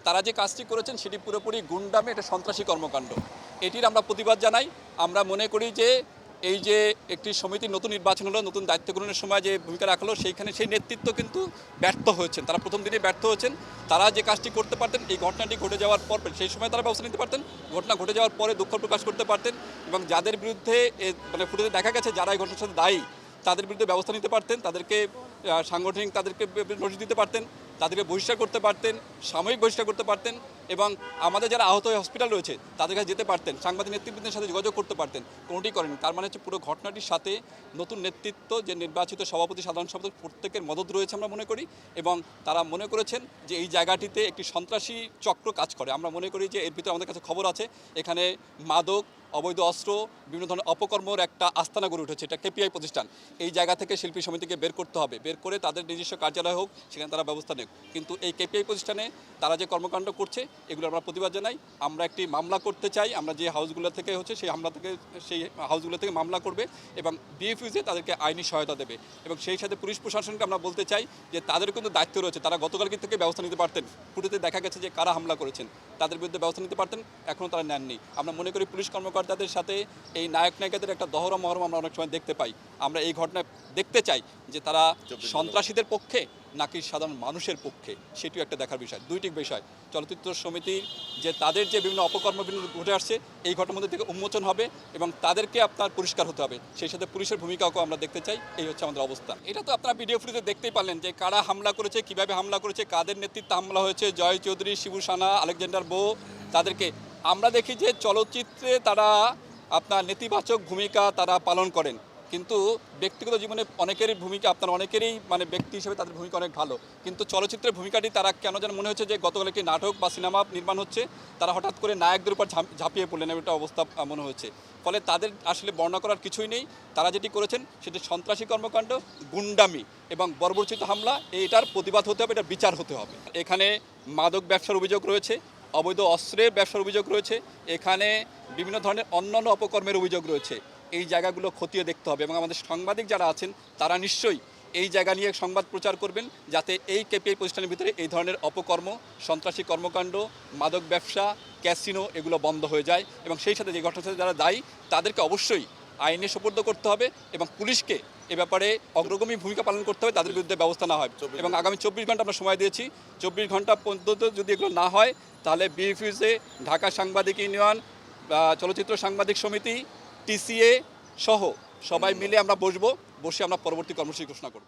তারা যে কাজটি করেছেন সেটি পুরোপুরি গুন্ডামে এটা সন্ত্রাসী কর্মকাণ্ড। এটির আমরা প্রতিবাদ জানাই। আমরা মনে করি যে এই যে একটি সমিতির নতুন নির্বাচন হলো, নতুন দায়িত্ব গ্রহণের সময় যে ভূমিকা রাখলো, সেইখানে সেই নেতৃত্ব কিন্তু ব্যর্থ হয়েছেন। তারা প্রথম দিনে ব্যর্থ হয়েছেন। তারা যে কাজটি করতে পারতেন, এই ঘটনাটি ঘটে যাওয়ার পর সেই সময় তারা ব্যবস্থা নিতে পারতেন, ঘটনা ঘটে যাওয়ার পরে দুঃখ প্রকাশ করতে পারতেন এবং যাদের বিরুদ্ধে মানে ফুটেজে দেখা গেছে যারা এই ঘটনার সাথে দায়ী তাদের বিরুদ্ধে ব্যবস্থা নিতে পারতেন, তাদেরকে সাংগঠনিক তাদেরকে নোটিশ দিতে পারতেন, তাদেরকে বহিষ্কার করতে পারতেন, সাময়িক বহিষ্কার করতে পারতেন এবং আমাদের যারা আহত হয়ে হসপিটাল রয়েছে তাদের কাছে যেতে পারতেন, সাংবাদিক নেতৃবৃন্দের সাথে যোগাযোগ করতে পারতেন। কোনোটি করেন। তার মানে হচ্ছে পুরো ঘটনাটির সাথে নতুন নেতৃত্ব যে নির্বাচিত সভাপতি, সাধারণ সভাপতি প্রত্যেকের মদত রয়েছে আমরা মনে করি এবং তারা মনে করেছেন যে এই জায়গাটিতে একটি সন্ত্রাসী চক্র কাজ করে। আমরা মনে করি যে এর ভিতরে আমাদের কাছে খবর আছে এখানে মাদক, অবৈধ অস্ত্র, বিভিন্ন ধরনের অপকর্মর একটা আস্তানা গড়ে উঠেছে। এটা কেপিআই প্রতিষ্ঠান। এই জায়গা থেকে শিল্পী সমিতিকে বের করতে হবে, বের করে তাদের নিজস্ব কার্যালয় হোক, সেখানে তারা ব্যবস্থা নেক। কিন্তু এই কেপিআই প্রতিষ্ঠানে তারা যে কর্মকাণ্ড করছে এগুলো আমরা প্রতিবাদ জানাই। আমরা একটি মামলা করতে চাই। আমরা যে হাউসগুলো থেকে হচ্ছে সেই হাউসগুলো থেকে মামলা করবে এবং বিএফইউজে তাদেরকে আইনি সহায়তা দেবে এবং সেই সাথে পুলিশ প্রশাসনকে আমরা বলতে চাই যে তাদের কিন্তু দায়িত্ব রয়েছে। তারা গতকালকে থেকে ব্যবস্থা নিতে পারতেন। ফুটেজে দেখা গেছে যে কারা হামলা করেছেন, তাদের বিরুদ্ধে ব্যবস্থা নিতে পারতেন, এখনও তারা নেননি। আমরা মনে করি পুলিশ কর্মকর্তাদের সাথে এই নায়ক নায়িকাদের একটা দহরম মহরম আমরা অনেক সময় দেখতে পাই। আমরা এই ঘটনায় দেখতে চাই যে তারা সন্ত্রাসীদের পক্ষে নাকি সাধারণ মানুষের পক্ষে, সেটিও একটা দেখার বিষয়। দুইটি বিষয়, চলচ্চিত্র সমিতির যে তাদের যে বিভিন্ন অপকর্ম ঘটে আসছে এই ঘটনার মধ্যে থেকে উন্মোচন হবে এবং তাদেরকে আপনার পরিষ্কার হতে হবে। সেই সাথে পুলিশের ভূমিকাকেও আমরা দেখতে চাই। এই হচ্ছে আমাদের অবস্থান। এটা তো আপনারা ভিডিও ফুটেজে দেখতেই পারলেন যে কারা হামলা করেছে, কিভাবে হামলা করেছে, কাদের নেতৃত্বে হামলা হয়েছে, জয় চৌধুরী, শিবু সানা, আলেকজান্ডার বো। তাদেরকে আমরা দেখি যে চলচ্চিত্রে তারা আপনার নেতিবাচক ভূমিকা তারা পালন করেন, কিন্তু ব্যক্তিগত জীবনে অনেকেরই ভূমিকা আপনার অনেকেরই মানে ব্যক্তি হিসেবে তাদের ভূমিকা অনেক ভালো। কিন্তু চলচ্চিত্রের ভূমিকাটি তারা কেন যেন মনে হচ্ছে যে গতকাল একটি নাটক বা সিনেমা নির্মাণ হচ্ছে, তারা হঠাৎ করে নায়কদের উপর ঝাঁপিয়ে পড়লেন, একটা অবস্থা মনে হচ্ছে। ফলে তাদের আসলে বর্ণনা করার কিছুই নেই। তারা যেটি করেছেন সেটি সন্ত্রাসী কর্মকাণ্ড, গুন্ডামি এবং বর্বরচিত হামলা। এটার প্রতিবাদ হতে হবে, এটার বিচার হতে হবে। এখানে মাদক ব্যবসার অভিযোগ রয়েছে, অবৈধ অস্ত্রের ব্যবসার অভিযোগ রয়েছে, এখানে বিভিন্ন ধরনের অন্যান্য অপকর্মের অভিযোগ রয়েছে। এই জায়গাগুলো খতিয়ে দেখতে হবে এবং আমাদের সাংবাদিক যারা আছেন তারা নিশ্চয়ই এই জায়গা নিয়ে সংবাদ প্রচার করবেন, যাতে এই কেপিআই প্রতিষ্ঠানের ভিতরে এই ধরনের অপকর্ম, সন্ত্রাসী কর্মকাণ্ড, মাদক ব্যবসা, ক্যাসিনো এগুলো বন্ধ হয়ে যায় এবং সেই সাথে যে ঘটনার সাথে যারা দায়ী তাদেরকে অবশ্যই আইনে সোপর্দ করতে হবে এবং পুলিশকে এ ব্যাপারে অগ্রগামী ভূমিকা পালন করতে হবে, তাদের বিরুদ্ধে ব্যবস্থা না হয়। এবং আগামী 24 ঘন্টা আমরা সময় দিয়েছি। 24 ঘন্টা পর্যন্ত যদি এগুলো না হয় তাহলে বিএফইউজে, ঢাকা সাংবাদিক ইউনিয়ন, চলচ্চিত্র সাংবাদিক সমিতি, টিসিএ সহ সবাই মিলে আমরা বসে আমরা পরবর্তী কর্মসূচি ঘোষণা করব।